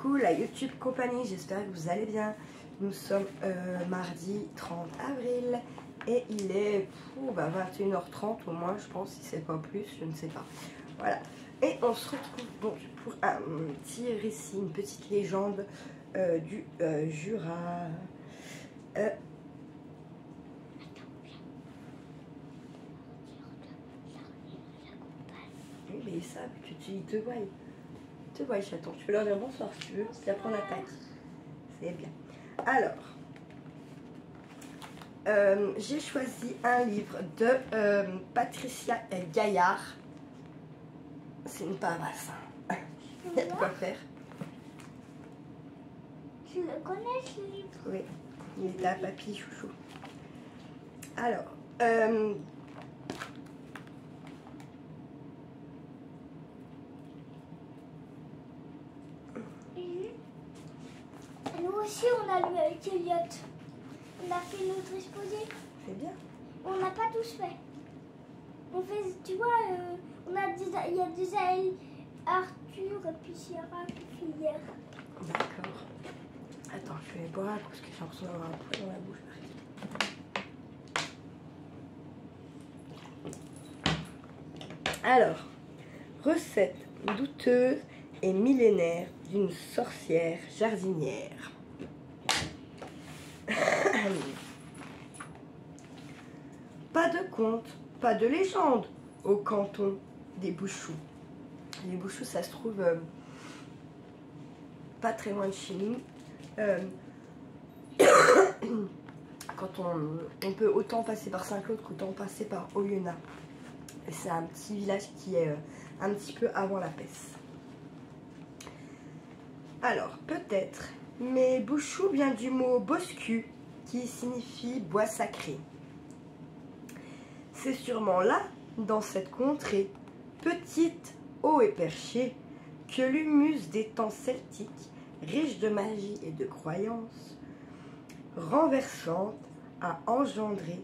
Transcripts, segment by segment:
Coucou la YouTube compagnie, j'espère que vous allez bien. Nous sommes mardi 30 avril et il est 21h30 au moins, je pense, si c'est pas plus, je ne sais pas. Voilà. Et on se retrouve donc pour un petit récit, une petite légende du Jura. Oui, mais ils savent que ils te voient. Ils te voient, chaton. Tu peux leur dire bonsoir si tu veux, puis après on attaque. C'est bien. Alors, j'ai choisi un livre de Patricia Gaillard. C'est une pavasse. Il y a de quoi faire. Tu le connais ce livre? Oui, il est à papy chouchou. Alors, nous aussi on a lu avec Elliot. On a fait notre exposé. c'est bien. On n'a pas tous fait. On fait, tu vois, on a il y a déjà Arthur et puis Sierra qui fait hier. D'accord. Attends, je vais boire un coup parce que j'ai l'impression d'avoir un poil dans la bouche. Alors, recette douteuse et millénaire d'une sorcière jardinière. Pas de conte, pas de légende au canton des Bouchoux. Les Bouchoux, ça se trouve pas très loin de chez nous. Quand on peut autant passer par Saint-Claude qu'autant passer par Oyonnax. C'est un petit village qui est un petit peu avant la Pesse. Alors, peut-être, mais Bouchoux vient du mot boscu, qui signifie bois sacré. C'est sûrement là, dans cette contrée, petite, haut et perchée, que l'humus des temps celtiques, riche de magie et de croyances, renversante, a engendré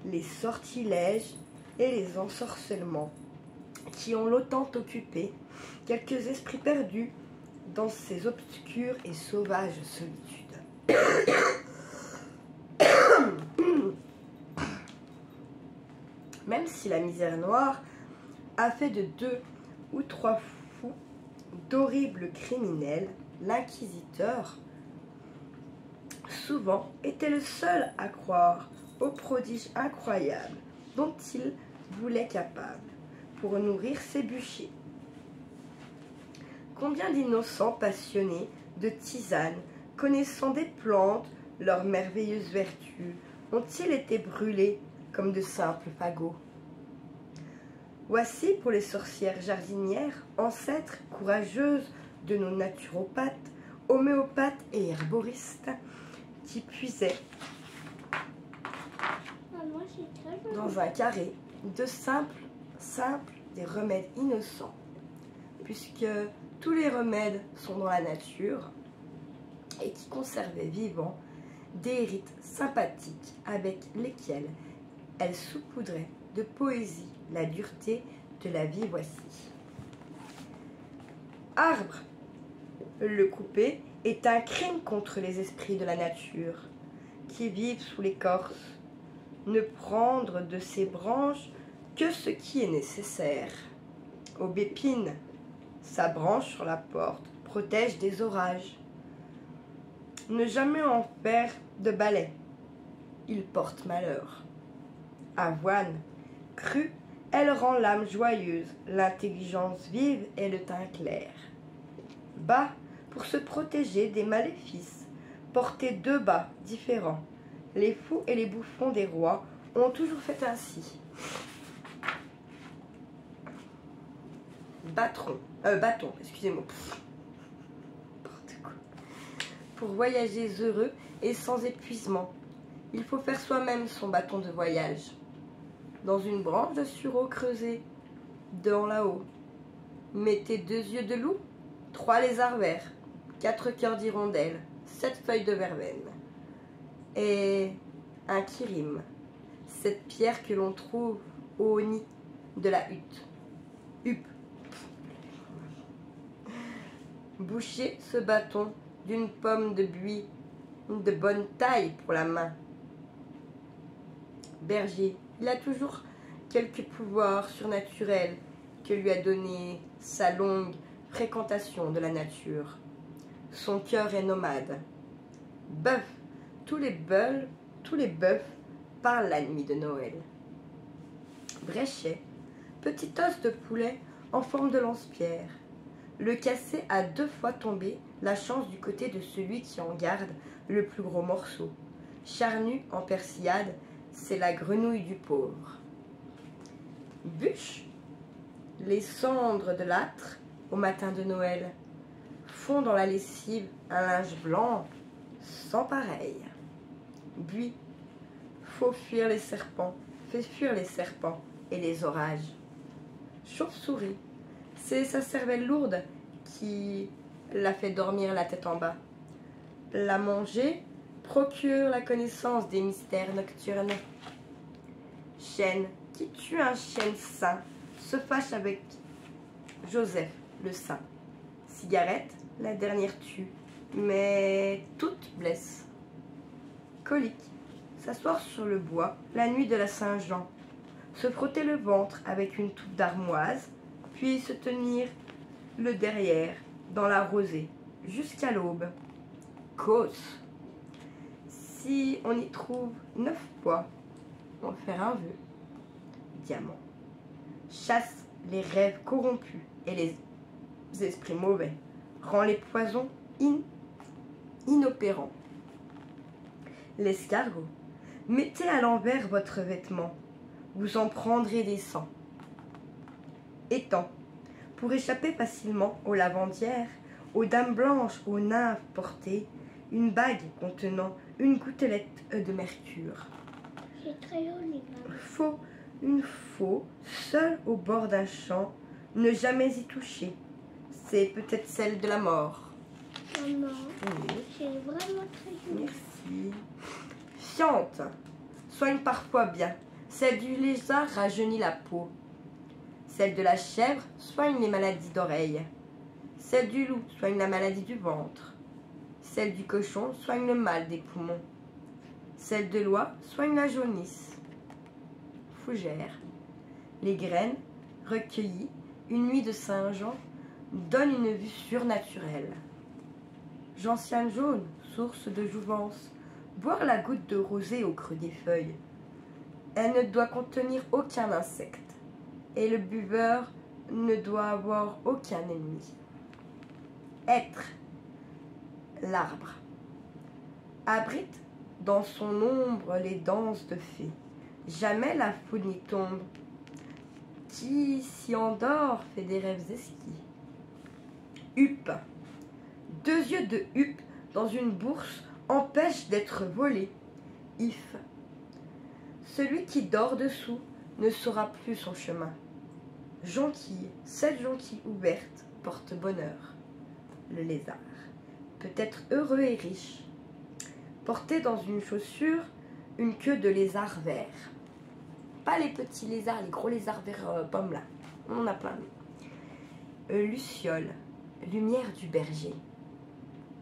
les sortilèges et les ensorcellements qui ont longtemps occupé quelques esprits perdus dans ces obscures et sauvages solitudes. Même si la misère noire a fait de 2 ou 3 fous d'horribles criminels, l'inquisiteur souvent était le seul à croire aux prodiges incroyables dont il voulait capable pour nourrir ses bûchers. Combien d'innocents passionnés de tisane, connaissant des plantes, leurs merveilleuses vertus, ont-ils été brûlés comme de simples fagots? Voici pour les sorcières jardinières, ancêtres courageuses de nos naturopathes, homéopathes et herboristes, qui puisaient dans un carré de simples des remèdes innocents, puisque tous les remèdes sont dans la nature et qui conservaient vivants des rites sympathiques avec lesquels elles saupoudraient de poésie la dureté de la vie. Voici. Arbre, le couper est un crime contre les esprits de la nature qui vivent sous l'écorce. Ne prendre de ses branches que ce qui est nécessaire. Aubépine, sa branche sur la porte protège des orages. Ne jamais en faire de balai, il porte malheur. Avoine, crue, elle rend l'âme joyeuse, l'intelligence vive et le teint clair. Bas, pour se protéger des maléfices, porter 2 bas différents. Les fous et les bouffons des rois ont toujours fait ainsi. Bâton, excusez-moi. Pour voyager heureux et sans épuisement, il faut faire soi-même son bâton de voyage. Dans une branche de sureau creusée, dans là-haut, mettez 2 yeux de loup, 3 lézards verts, 4 cœurs d'hirondelle, 7 feuilles de verveine et un kirim, cette pierre que l'on trouve au nid de la hutte. Boucher ce bâton d'une pomme de buis de bonne taille pour la main. Berger, il a toujours quelques pouvoirs surnaturels que lui a donné sa longue fréquentation de la nature. Son cœur est nomade. Bœuf, tous les bœufs parlent la nuit de Noël. Bréchet, petit os de poulet en forme de lance-pierre. Le casser a 2 fois tombé, la chance du côté de celui qui en garde le plus gros morceau. Charnu en persillade, c'est la grenouille du pauvre. Bûche, les cendres de l'âtre au matin de Noël font dans la lessive un linge blanc sans pareil. Buis, faut fuir les serpents, fait fuir les serpents et les orages. Chauve-souris, c'est sa cervelle lourde qui l'a fait dormir la tête en bas. La manger procure la connaissance des mystères nocturnes. Chêne, qui tue un chêne sain, se fâche avec Joseph le saint. Cigarette, la dernière tue, mais toute blesse. Colique, s'asseoir sur le bois la nuit de la Saint-Jean, se frotter le ventre avec une touffe d'armoise, puis se tenir le derrière dans la rosée jusqu'à l'aube. Causse, si on y trouve 9 pois, on va faire un vœu. Diamant, chasse les rêves corrompus et les esprits mauvais, rend les poisons inopérants. L'escargot, mettez à l'envers votre vêtement, vous en prendrez des sangs. Étang, pour échapper facilement aux lavandières, aux dames blanches, aux nymphes portées, une bague contenant une gouttelette de mercure. C'est très joli. Une faux, seule au bord d'un champ, ne jamais y toucher. C'est peut-être celle de la mort. Maman, Oui. c'est vraiment très joli. Merci. Fiente, soigne parfois bien. Celle du lézard rajeunit la peau. Celle de la chèvre soigne les maladies d'oreille. Celle du loup soigne la maladie du ventre. Celle du cochon soigne le mal des poumons. Celle de l'oie soigne la jaunisse. Fougère, les graines recueillies une nuit de Saint-Jean donnent une vue surnaturelle. Gentiane jaune, source de jouvence, boire la goutte de rosée au creux des feuilles. Elle ne doit contenir aucun insecte, et le buveur ne doit avoir aucun ennemi. Être, l'arbre, abrite dans son ombre les danses de fées. Jamais la foudre n'y tombe. Qui s'y endort fait des rêves esquis. Huppe, 2 yeux de huppe dans une bourse empêchent d'être volés. If, celui qui dort dessous ne saura plus son chemin. Jonquille, cette jonquille ouverte porte bonheur. Le lézard, peut-être heureux et riche, porté dans une chaussure une queue de lézard vert. Pas les petits lézards, les gros lézards verts pommes là. On en a plein. Luciole, lumière du berger.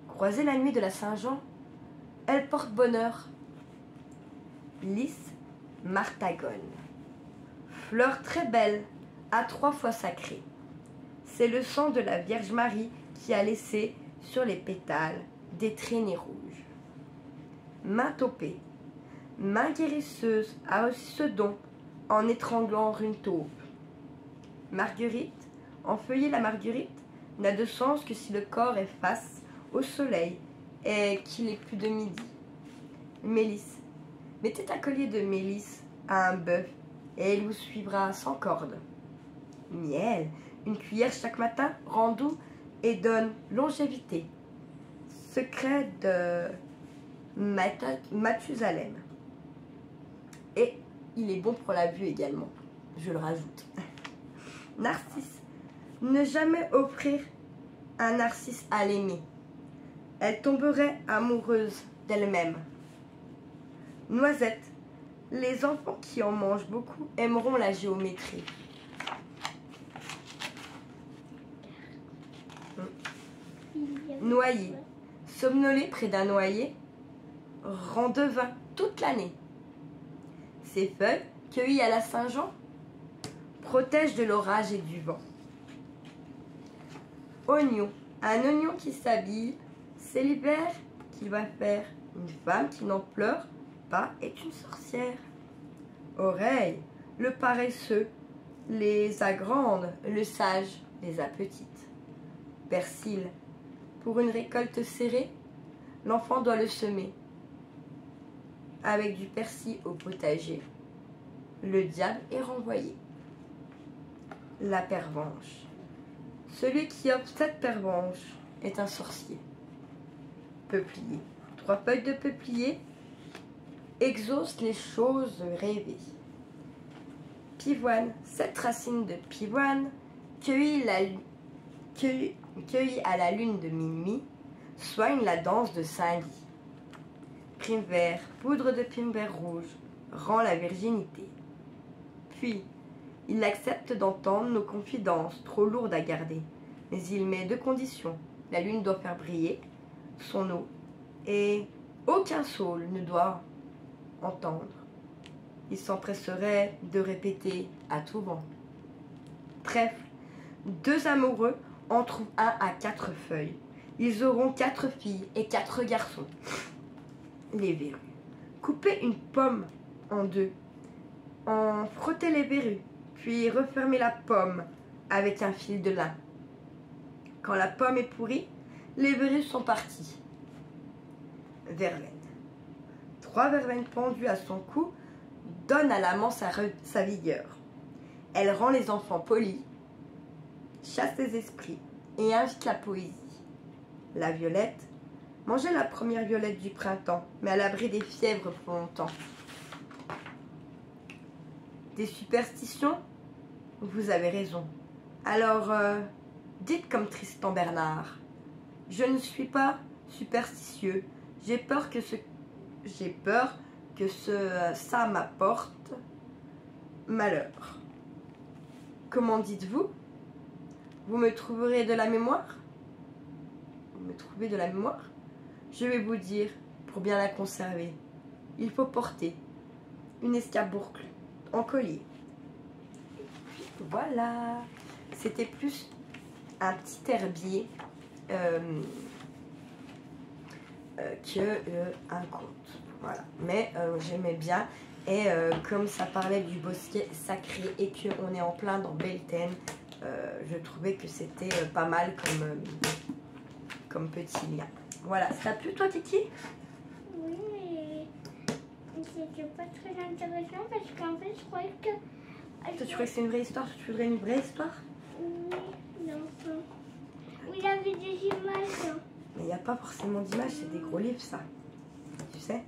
Croisée la nuit de la Saint-Jean, elle porte bonheur. Lys, martagone. Fleur très belle, à 3 fois sacrée. C'est le sang de la Vierge Marie qui a laissé sur les pétales des traînées rouges. Main taupée. Main guérisseuse a aussi ce don en étranglant une taupe. Marguerite, enfeuiller la marguerite n'a de sens que si le corps est face au soleil et qu'il est plus de midi. Mélisse, mettez un collier de mélisse à un bœuf et il vous suivra sans corde. Miel, une cuillère chaque matin rend doux et donne longévité. Secret de Mathusalem. Et il est bon pour la vue également, je le rajoute. Narcisse, ne jamais offrir un narcisse à l'aimer. Elle tomberait amoureuse d'elle-même. Noisette, les enfants qui en mangent beaucoup aimeront la géométrie. Noyer. Somnoler près d'un noyer rend devin toute l'année. Ses feuilles, cueillies à la Saint-Jean, protègent de l'orage et du vent. Oignon. Un oignon qui s'habille, c'est l'hiver qu'il va faire. Une femme qui n'en pleure pas est une sorcière. Oreille. Le paresseux les agrande, le sage les appetite. Persil. Pour une récolte serrée, l'enfant doit le semer. Avec du persil au potager, le diable est renvoyé. La pervenche. Celui qui offre cette pervenche est un sorcier. Peuplier. 3 feuilles de peuplier exaucent les choses rêvées. Pivoine. 7 racines de pivoine cueillies à la lune de minuit soignent la danse de Saint-Ly. Prime vert, poudre de prime vert rouge rend la virginité. Puis, il accepte d'entendre nos confidences trop lourdes à garder, mais il met 2 conditions. La lune doit faire briller son eau et aucun saule ne doit entendre. Il s'empresserait de répéter à tout vent. Trèfle. 2 amoureux en trouvent 1 à 4 feuilles. Ils auront 4 filles et 4 garçons. Les verrues. Coupez une pomme en 2. En frottez les verrues, puis refermez la pomme avec un fil de lin. Quand la pomme est pourrie, les verrues sont parties. Verveine. 3 verveines pendues à son cou donnent à l'amant sa vigueur. Elle rend les enfants polis, chasse les esprits et invite la poésie. La violette. Mangez la première violette du printemps, mais à l'abri des fièvres pour longtemps. Des superstitions? Vous avez raison. Alors, dites comme Tristan Bernard. Je ne suis pas superstitieux. J'ai peur que ça m'apporte malheur. Comment dites-vous? Vous me trouverez de la mémoire? Vous me trouvez de la mémoire? Je vais vous dire, pour bien la conserver, il faut porter une escarboucle en collier. Voilà. C'était plus un petit herbier qu'un conte. Voilà. Mais j'aimais bien. Et comme ça parlait du bosquet sacré et qu'on est en plein dans Beltane, je trouvais que c'était pas mal comme petit lien. Voilà, ça t'a plu toi Kiki? Oui, mais c'était pas très intéressant parce qu'en fait je croyais que... Toi tu crois que c'est une vraie histoire? Tu voudrais une vraie histoire? Oui, non. Oui, il y avait des images. Hein. Mais il n'y a pas forcément d'images, c'est des gros livres ça. Tu sais?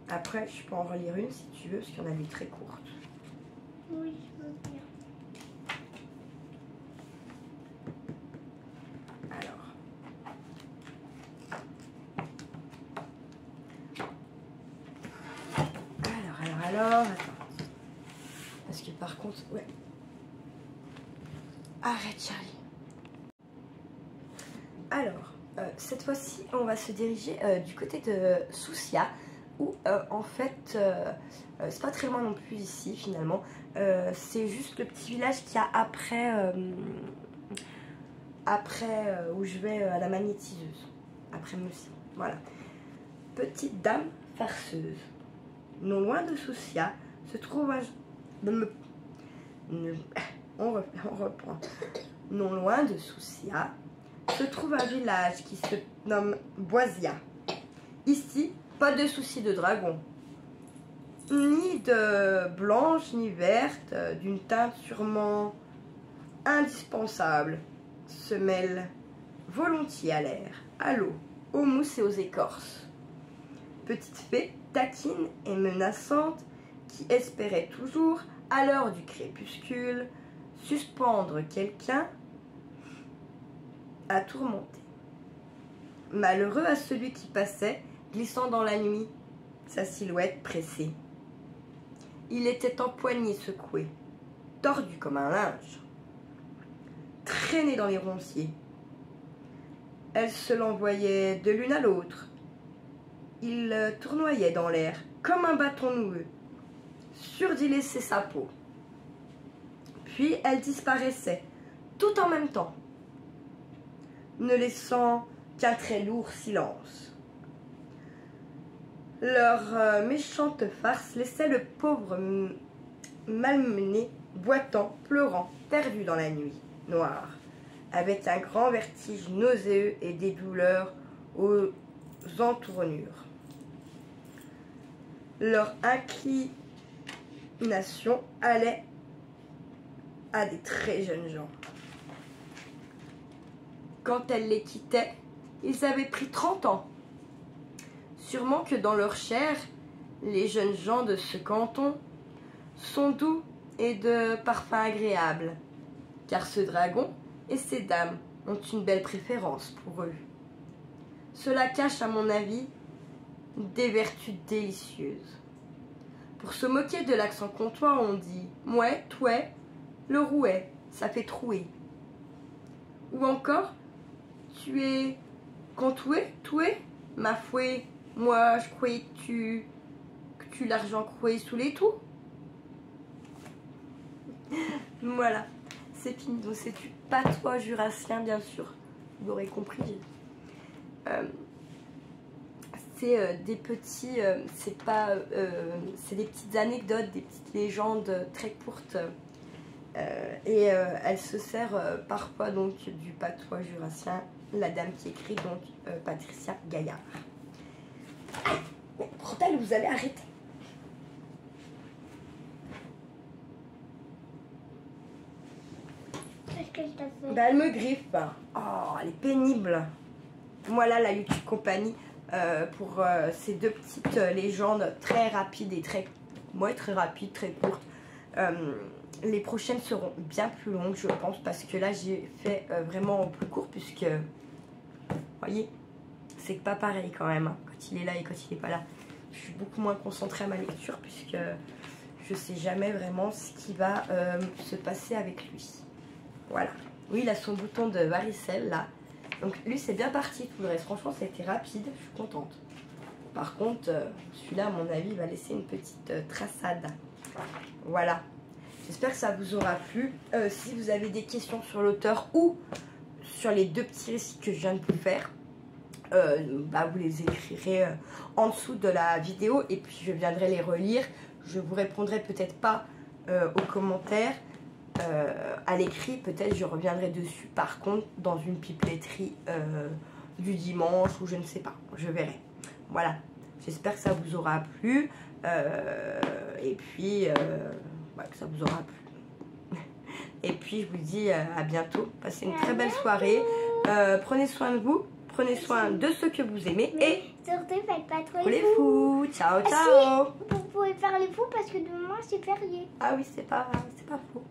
Après, je peux en relire une si tu veux, parce qu'il y en a une très courte. Oui, je veux bien. Alors, attends. Parce que par contre, ouais. Arrête, Charlie. Alors, cette fois-ci, on va se diriger du côté de Soucia, où en fait, c'est pas très loin non plus ici finalement. C'est juste le petit village qu'il y a après où je vais à la magnétiseuse. Après Moussi. Voilà. Petite dame farceuse. Non loin de Soucia se trouve un... On reprend. Non loin de Soucia se trouve un village qui se nomme Boisia. Ici, pas de souci de dragon. Ni de blanche ni verte, d'une teinte sûrement indispensable, se mêle volontiers à l'air, à l'eau, aux mousses et aux écorces. Petite fée taquine et menaçante qui espérait toujours, à l'heure du crépuscule, suspendre quelqu'un à tourmenter. Malheureux à celui qui passait, glissant dans la nuit, sa silhouette pressée. Il était empoigné, secoué, tordu comme un linge, traîné dans les ronciers, Elle se l'envoyait de l'une à l'autre. Il tournoyait dans l'air comme un bâton noueux, sûr d'y laisser sa peau. Puis elle disparaissait, tout en même temps, ne laissant qu'un très lourd silence. Leur méchante farce laissait le pauvre malmené, boitant, pleurant, perdu dans la nuit noire, avec un grand vertige nauséeux et des douleurs aux entournures. Leur inclination allait à des très jeunes gens. Quand elle les quittait, ils avaient pris 30 ans. Sûrement que dans leur chair, les jeunes gens de ce canton sont doux et de parfum agréable, car ce dragon et ces dames ont une belle préférence pour eux. Cela cache, à mon avis, des vertus délicieuses. Pour se moquer de l'accent comtois, on dit « mouais, touais, le rouet, ça fait trouer ». Ou encore « tu es contoué, toué, ma fouet, moi je croyais que tu l'argent croyais sous les toux ». Voilà, c'est fini. Donc c'est du patois jurassien, bien sûr. Vous l'aurez compris. C'est des petits, c'est des petites anecdotes, des petites légendes très courtes. Et elle se sert parfois donc du patois jurassien. La dame qui écrit donc Patricia Gaillard. Ah, mais bordel, vous allez arrêter. Qu'est-ce que je t'ai fait? Bah, elle me griffe. Oh, elle est pénible. Voilà la YouTube Compagnie pour ces deux petites légendes très rapides et très rapides, très courtes. Les prochaines seront bien plus longues, je pense, parce que là j'ai fait vraiment au plus court, puisque vous voyez, c'est pas pareil quand même, hein, quand il est là et quand il n'est pas là. Je suis beaucoup moins concentrée à ma lecture, puisque je sais jamais vraiment ce qui va se passer avec lui. Voilà. Oui, il a son bouton de varicelle là. Donc lui c'est bien parti, tout le reste franchement ça a été rapide, je suis contente. Par contre celui-là à mon avis va laisser une petite traçade. Voilà, j'espère que ça vous aura plu. Si vous avez des questions sur l'auteur ou sur les deux petits récits que je viens de vous faire, bah, vous les écrirez en dessous de la vidéo et puis je viendrai les relire. Je vous répondrai peut-être pas aux commentaires. À l'écrit, peut-être je reviendrai dessus par contre dans une pipetterie du dimanche ou je ne sais pas, je verrai. Voilà, j'espère que ça vous aura plu et puis ouais, que ça vous aura plu. Et puis je vous dis à bientôt, passez une très belle soirée, prenez soin de vous, prenez soin de ceux que vous aimez et surtout faites pas trop les fous. Ciao ciao. Si, vous pouvez faire les fous parce que demain c'est férié. Ah oui, c'est pas faux.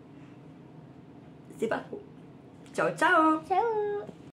C'est pas faux. Ciao, ciao. Ciao.